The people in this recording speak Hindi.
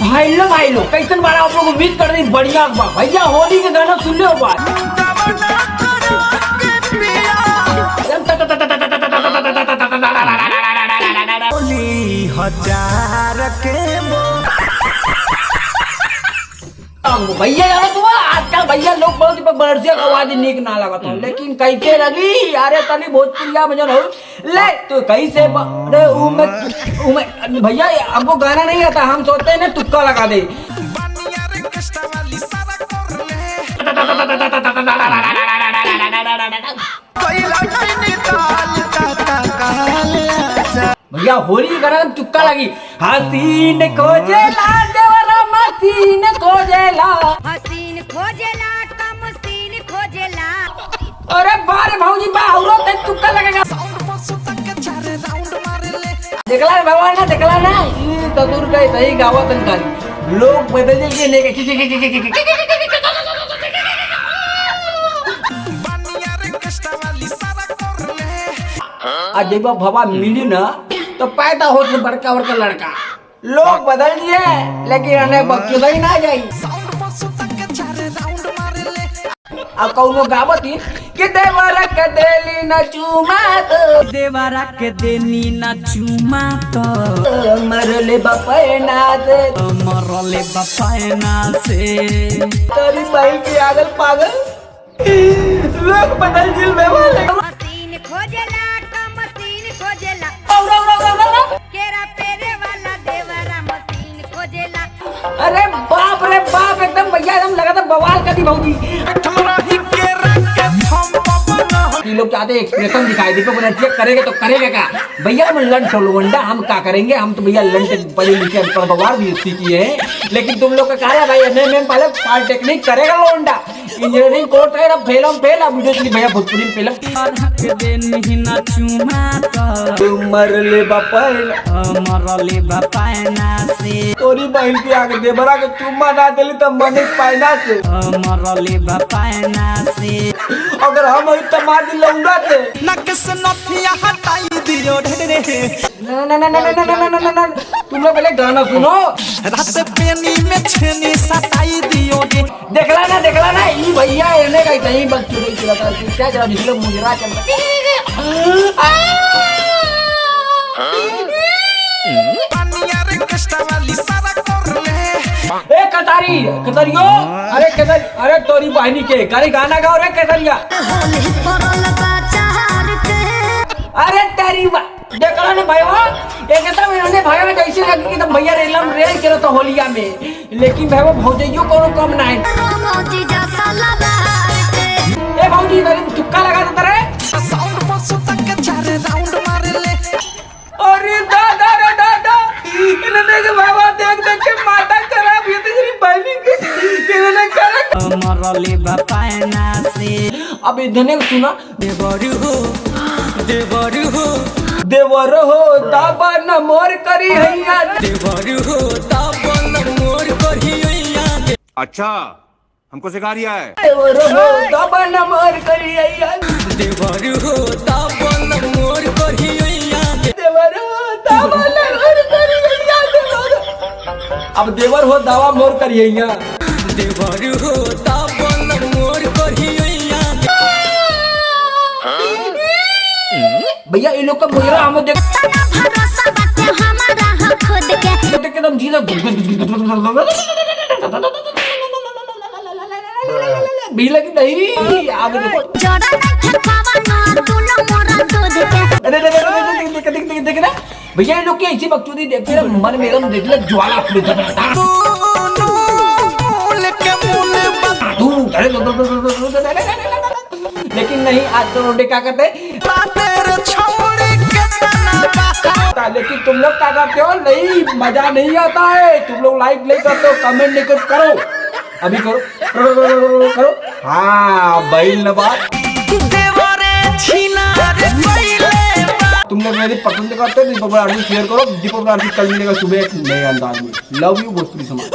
भाई लो कैसन बारा आप लोग उम्मीद कर रही बढ़िया बा भैया होली के गाना सुन लो बा होली हजार के भैया यार तुम आजकल भैया लोग बहुत बरसिया का आवाज निक ना लगा था लेकिन कैसे लगी अरे तनी भोजपुरिया में हो ले तो कैसे अरे उमे भैया हमको गाना नहीं आता हम सोचते हैं ना तुक्का लगा दे भैया होली के गाना में तुक्का लगी हसीन खोजेला देवरा मसीन खोजेला हसीन खोजेला कमसीन खोजेला। अरे बारे भाऊजी बा औरो ते तुक्का लगेगा देखला भगवान ना देखला ना ई तदुर गए सही गावत काली लोग बदल के ने आज जब भवा मिली ना तो पैदा हो बड़का बड़का लड़का लोग बदल दिए लेकिन अने बच्चों सही ना जाई अब कौनो गावती कि देवरा के देली न चुमा तो देवरा के देनी ना चुमा तो मरले बपैना से मरले बपायना से तेरी भाई की पागल लोग बदल दिल में वाले हसीन खोजेला कमसीन खोजेला केरा पेरे वाला देवरा मसीन खोजेला। अरे बाप रे बाप एकदम भैया एकदम लगा था बवाल कर दी भाऊजी ये लोग चाहते एक्सप्रेशन दिखाई दे पर चेक करेंगे तो करेगा क्या भैया हम लंच लोंडा हम क्या करेंगे हम तो भैया लंच पढ़े लिखे अनपढ़ बवाल भी सीखी है लेकिन तुम लोग का कहा है भाई एमएम पहले पॉलिटेक्निक करेगा लोंडा इंजीनियरिंग कोर्स है अब फेल वीडियो के लिए भैया भोजपुरी में के देनी ना चुमा तो मरले बपैना मरले बपायना से तोरी बहन के आगे देवरा के चुम्मा ना देली तो मने पायना से मरले बपायना से अगर हम ही तो मार दी लौंडा थे नक्स नथिया हटाई दियो ढेरे ना तुम लोग पहले गाना सुनो रात पेनी में छेनी सटाई दियो रे देखला ना ई भैया एने का सही बस चुरे चलाता है क्या जरा निकलो मुजरा चलता पानिया रे कष्ट वाली सारा कर ले ए कतारियो अरे तोरी बहनी के गाड़ी गाना गाओ रे कतारिया अरे तेरी देखला ना भैया एकदम इन्होंने भैया में कैसे लगी कि तुम भैया रेलम रेल करो तो होलिया में लेकिन भैया भौजइयो कोनो कम ना है ए भौजी तेरी तुक्का लगा देता रे साउंड बसो तक चार राउंड मार ले अरे दादा इन्होंने के बाबा देख के माता खराब ये तेरी बहनी के इन्होंने करा मरले बपायना से अब इधने सुना देवर हो दाबा न मोर करी हैया देवर हो दाबन मोर करिया अच्छा हमको सिखा रिया है देवर हो दाबा न मोर करी हैया देवर हो दाबन मोर करिया देवर हो दाबा न मोर करी हैया अब देवर हो दावा मोर करी हैया देवर हो दाबन मोर करिया भैया ये लोग का मुजरा हम देख एकदम जीना भीला की नहीं आगे देखो देख ना भैया ये लोग के ऐसी बकचोदी देखते ना मन में एकदम देख ले ज्वाला लेकिन नहीं आज तो रोडे क्या करते लेकिन तुम लोग क्या करते हो नहीं मजा नहीं आता है तुम लोग लाइक नहीं करते हो कमेंट नहीं करो अभी करो हाँ बैल नवाज तुम लोग मेरी पसंद करते हो दीपक शेयर करो दीपक कल मिलेगा सुबह नए अंदाज में लव यू भोजपुरी समाज।